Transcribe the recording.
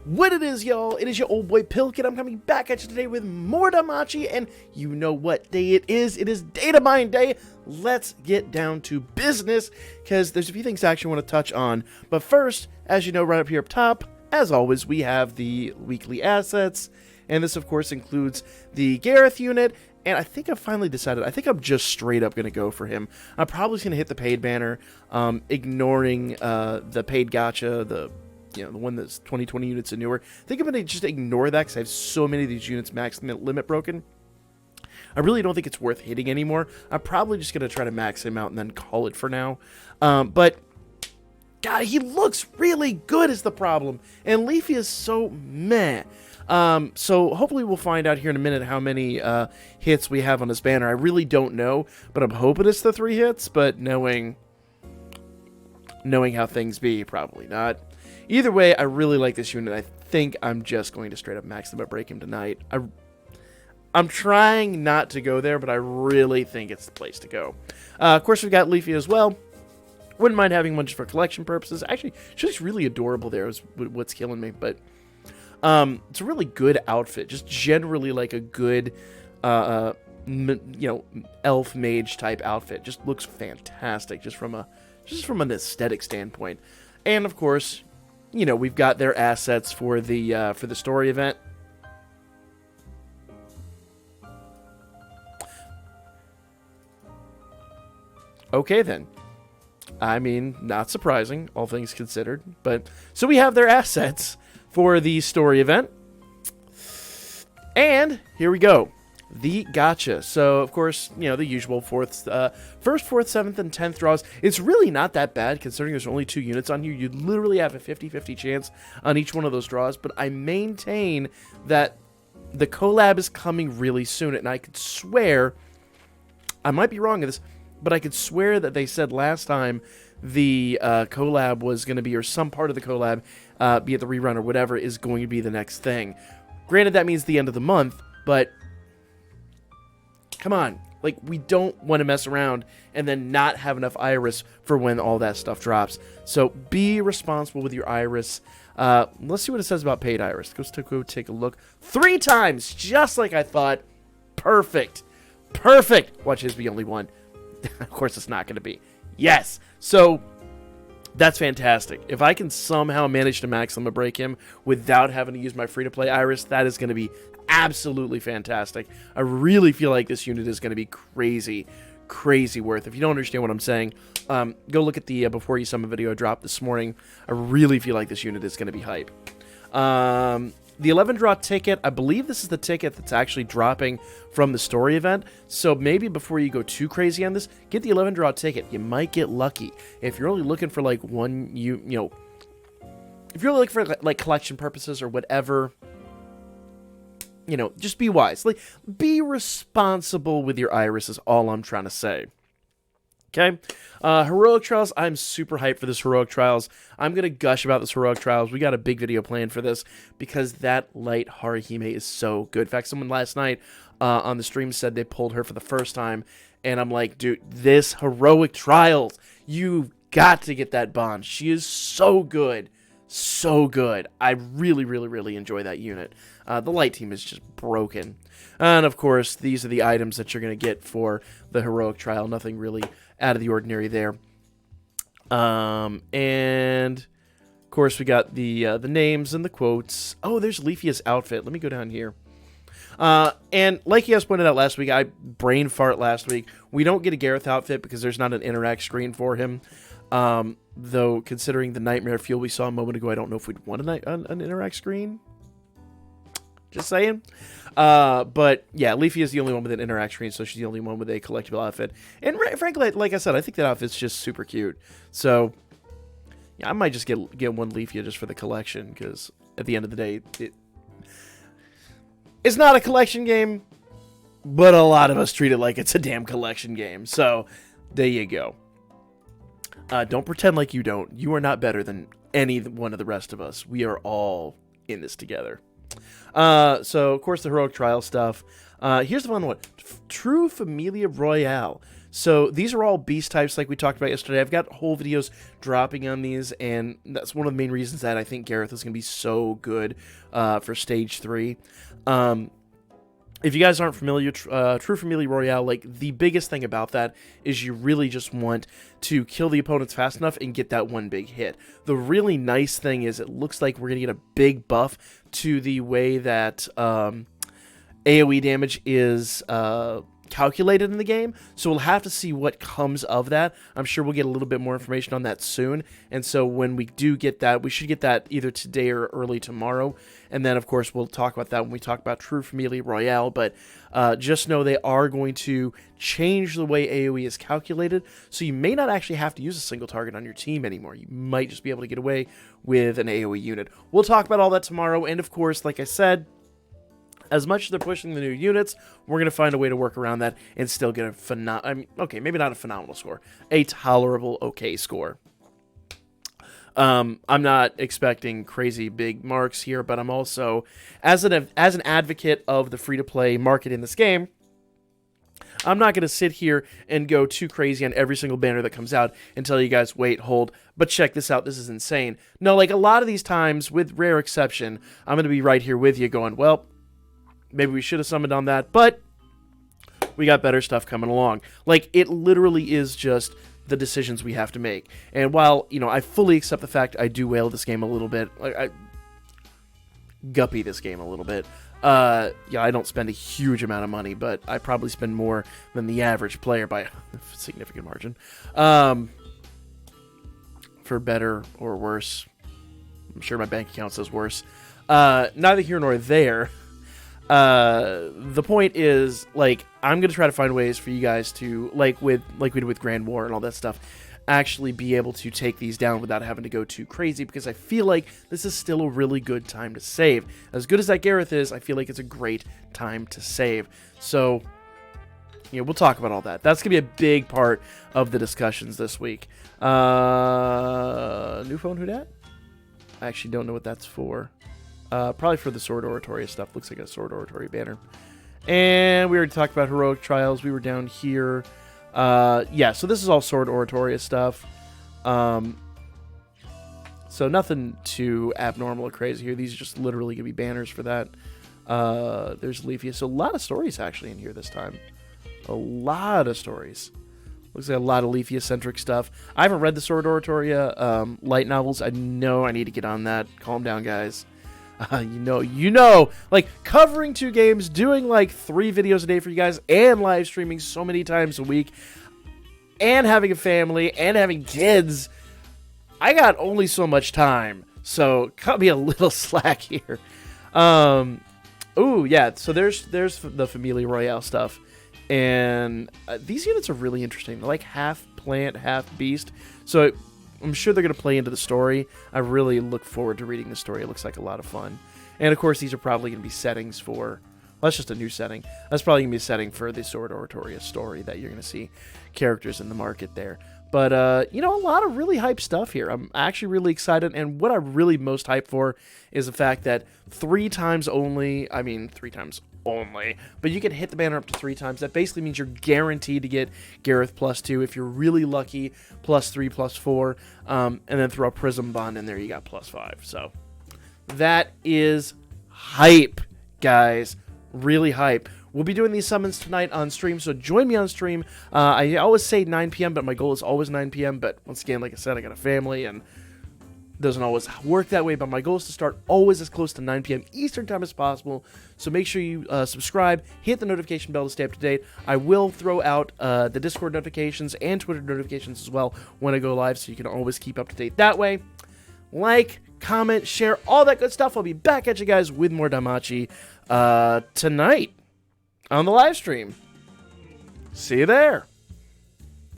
What it is, y'all? It is your old boy Pilk, and I'm coming back at you today with more Damachi, and you know what day it is. It is Data Mine Day. Let's get down to business, because there's a few things I actually want to touch on. But first, as you know, right up here up top, as always, we have the weekly assets, and this, of course, includes the Gareth unit. And I think I've finally decided, I think I'm just straight up going to go for him. I'm probably going to hit the paid banner, ignoring the paid gacha, the one that's 20 units and newer. I think I'm going to just ignore that because I have so many of these units max limit broken. I really don't think it's worth hitting anymore. I'm probably just going to try to max him out and then call it for now. But, God, he looks really good is the problem. And Leafy is so meh. So hopefully we'll find out here in a minute how many hits we have on this banner. I really don't know, but I'm hoping it's the 3 hits, but knowing how things be, probably not. Either way, I really like this unit. I think I'm just going to straight up max him up, break him tonight. I'm trying not to go there, but I really think it's the place to go. Of course, we've got Leafy as well. Wouldn't mind having one just for collection purposes. Actually, she's really adorable there is what's killing me, but it's a really good outfit. Just generally like a good, elf mage type outfit. Just looks fantastic just from an aesthetic standpoint. And of course, we've got their assets for the story event. Okay then. I mean, not surprising, all things considered. But so we have their assets for the story event. And here we go. The gacha. So, of course, the usual first, 4th, 7th, and 10th draws. It's really not that bad considering there's only 2 units on here. You literally have a 50-50 chance on each one of those draws. But I maintain that the collab is coming really soon. And I could swear, I might be wrong in this, but I could swear that they said last time the collab was going to be, or some part of the collab, be it the rerun or whatever, is going to be the next thing. Granted, that means the end of the month, but come on. Like, we don't want to mess around and then not have enough iris for when all that stuff drops. So be responsible with your iris. Let's see what it says about paid iris. Let's go take a look. 3 times, just like I thought. Perfect. Perfect. Watch his be only 1. Of course, it's not going to be. Yes. So that's fantastic. If I can somehow manage to max limit break him without having to use my free-to-play iris, that is going to be absolutely fantastic. I really feel like this unit is going to be crazy, crazy worth. If you don't understand what I'm saying, go look at the Before You Summon video I dropped this morning. I really feel like this unit is going to be hype. The 11 draw ticket, I believe this is the ticket that's actually dropping from the story event. So maybe before you go too crazy on this, get the 11 draw ticket. You might get lucky. If you're only looking for like one, if you're only looking for like collection purposes or whatever, just be wise. Like, be responsible with your iris is all I'm trying to say. Okay, Heroic Trials, I'm super hyped for this Heroic Trials. I'm going to gush about this Heroic Trials. We got a big video planned for this because that light Haruhime is so good. In fact, someone last night on the stream said they pulled her for the first time, and I'm like, dude, this Heroic Trials, you've got to get that bond. She is so good. So good. I really, really, really enjoy that unit. The light team is just broken. And, of course, these are the items that you're going to get for the Heroic Trial. Nothing really out of the ordinary there. And, of course, we got the names and the quotes. Oh, there's Leafia's outfit. Let me go down here. And like you guys pointed out last week, I brain fart last week. We don't get a Gareth outfit because there's not an interact screen for him. Though, considering the Nightmare Fuel we saw a moment ago, I don't know if we'd want an interact screen. Just saying. But, yeah, Leafy is the only one with an interact screen, so she's the only one with a collectible outfit. And, frankly, like I said, I think that outfit's just super cute. So, yeah, I might just get one Leafy just for the collection, because at the end of the day, it's not a collection game, but a lot of us treat it like it's a damn collection game. So, there you go. Don't pretend like you don't. You are not better than any one of the rest of us. We are all in this together. So, of course, the Heroic Trial stuff. Here's the fun one. True Familia Royale. So these are all beast types like we talked about yesterday. I've got whole videos dropping on these, and that's one of the main reasons that I think Gareth is going to be so good for Stage 3. If you guys aren't familiar, True Familia Royale, like, the biggest thing about that is you really just want to kill the opponents fast enough and get that one big hit. The really nice thing is it looks like we're going to get a big buff to the way that AoE damage is calculated in the game, so we'll have to see what comes of that. I'm sure we'll get a little bit more information on that soon, and so when we do get that, we should get that either today or early tomorrow, and then of course we'll talk about that when we talk about True Familia Royale. But just know they are going to change the way AoE is calculated, so you may not actually have to use a single target on your team anymore. You might just be able to get away with an AoE unit. We'll talk about all that tomorrow, and of course, like I said, as much as they're pushing the new units, we're going to find a way to work around that and still get a okay, maybe not a phenomenal score, a tolerable okay score. I'm not expecting crazy big marks here, but I'm also, as an advocate of the free-to-play market in this game, I'm not going to sit here and go too crazy on every single banner that comes out and tell you guys, wait, hold, but check this out, this is insane. No, like, a lot of these times, with rare exception, I'm going to be right here with you going, well, maybe we should have summoned on that, but we got better stuff coming along. Like, it literally is just the decisions we have to make. And while, you know, I fully accept the fact I do whale this game a little bit, like, I guppy this game a little bit. Yeah, I don't spend a huge amount of money, but I probably spend more than the average player by a significant margin. For better or worse. I'm sure my bank account says worse. Neither here nor there. The point is, like, I'm gonna try to find ways for you guys to, like we did with Grand War and all that stuff, actually be able to take these down without having to go too crazy, because I feel like this is still a really good time to save. As good as that Gareth is, I feel like it's a great time to save. So, you know, we'll talk about all that. That's gonna be a big part of the discussions this week. New phone, who dat? I actually don't know what that's for. Probably for the Sword Oratoria stuff. Looks like a Sword Oratoria banner. And we already talked about Heroic Trials. We were down here. Yeah, so this is all Sword Oratoria stuff. So nothing too abnormal or crazy here. These are just literally going to be banners for that. There's Leafia. So a lot of stories actually in here this time. A lot of stories. Looks like a lot of Leafia-centric stuff. I haven't read the Sword Oratoria light novels. I know I need to get on that. Calm down, guys. You know, like, covering 2 games, doing like 3 videos a day for you guys, and live streaming so many times a week, and having a family, and having kids. I got only so much time, so cut me a little slack here. Ooh, yeah, so there's the Familia Royale stuff, and these units are really interesting. They're like half plant, half beast, so I'm sure they're going to play into the story. I really look forward to reading the story. It looks like a lot of fun. And, of course, these are probably going to be settings for... Well, that's just a new setting. That's probably going to be a setting for the Sword Oratoria story that you're going to see characters in the market there. But, you know, a lot of really hype stuff here. I'm actually really excited. And what I'm really most hyped for is the fact that 3 times only... I mean, 3 times only, but you can hit the banner up to 3 times. That basically means you're guaranteed to get Gareth +2. If you're really lucky, +3, +4, and then throw a Prism Bond in there, you got +5. So that is hype, guys. Really hype. We'll be doing these summons tonight on stream, so join me on stream. I always say 9 p.m., but my goal is always 9 p.m., but once again, like I said, I got a family, and doesn't always work that way, but my goal is to start always as close to 9 p.m. Eastern time as possible, so make sure you subscribe, hit the notification bell to stay up to date. I will throw out the Discord notifications and Twitter notifications as well when I go live, so you can always keep up to date that way. Like, comment, share, all that good stuff. I'll be back at you guys with more Danmachi tonight on the live stream. See you there.